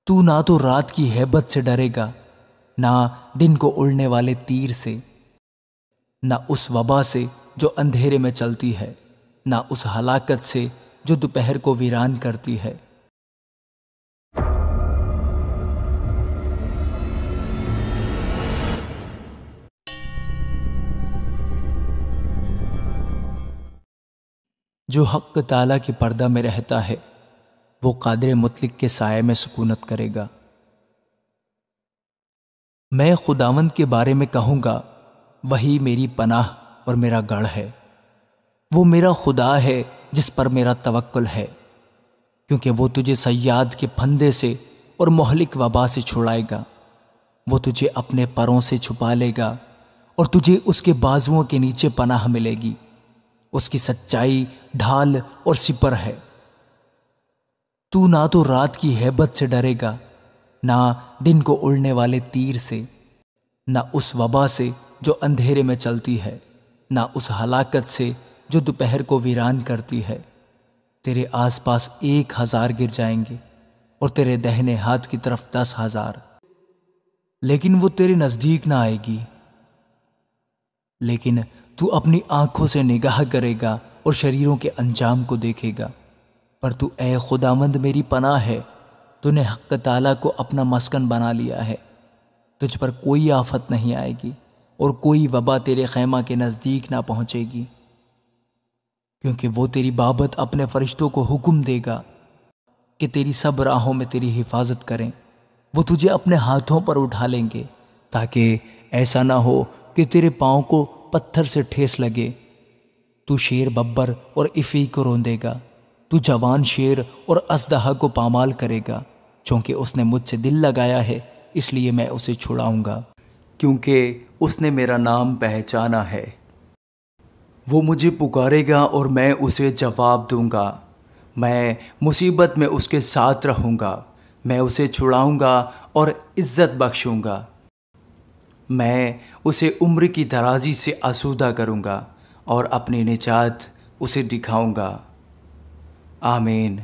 تو نہ تو رات کی ہیبت سے ڈرے گا، نہ دن کو اڑنے والے تیر سے، نہ اس وبا سے جو اندھیرے میں چلتی ہے، نہ اس ہلاکت سے جو دوپہر کو ویران کرتی ہے۔ جو حق تعالیٰ کے پردہ میں رہتا ہے وہ قادر مطلق کے سائے میں سکونت کرے گا۔ میں خداوند کے بارے میں کہوں گا، وہی میری پناہ اور میرا گڑھ ہے۔ وہ میرا خدا ہے جس پر میرا توکل ہے، کیونکہ وہ تجھے صیاد کے پھندے سے اور مہلک وبا سے چھڑائے گا۔ وہ تجھے اپنے پروں سے چھپا لے گا اور تجھے اس کے بازوؤں کے نیچے پناہ ملے گی۔ اس کی سچائی ڈھال اور سپر ہے۔ تو نہ تو رات کی ہیبت سے ڈرے گا، نہ دن کو اڑنے والے تیر سے، نہ اس وبا سے جو اندھیرے میں چلتی ہے، نہ اس ہلاکت سے جو دوپہر کو ویران کرتی ہے۔ تیرے آس پاس 1000 گر جائیں گے اور تیرے دہنے ہاتھ کی طرف 10,000، لیکن وہ تیرے نزدیک نہ آئے گی۔ لیکن تو اپنی آنکھوں سے نگاہ کرے گا اور شریروں کے انجام کو دیکھے گا۔ پر تو اے خداوند میری پناہ ہے، تو نے حق تعالیٰ کو اپنا مسکن بنا لیا ہے۔ تجھ پر کوئی آفت نہیں آئے گی اور کوئی وبا تیرے خیمہ کے نزدیک نہ پہنچے گی، کیونکہ وہ تیری بابت اپنے فرشتوں کو حکم دے گا کہ تیری سب راہوں میں تیری حفاظت کریں۔ وہ تجھے اپنے ہاتھوں پر اٹھا لیں گے، تاکہ ایسا نہ ہو کہ تیرے پاؤں کو پتھر سے ٹھیس لگے۔ تو شیر ببر اور افی کو روندے گا، تو جوان شیر اور اژدہا کو پامال کرے گا۔ چونکہ اس نے مجھ سے دل لگایا ہے، اس لیے میں اسے چھڑاؤں گا، کیونکہ اس نے میرا نام پہچانا ہے۔ وہ مجھے پکارے گا اور میں اسے جواب دوں گا۔ میں مصیبت میں اس کے ساتھ رہوں گا، میں اسے چھڑاؤں گا اور عزت بخشوں گا۔ میں اسے عمر کی درازی سے آسودہ کروں گا اور اپنی نجات اسے دکھاؤں گا۔ آمین۔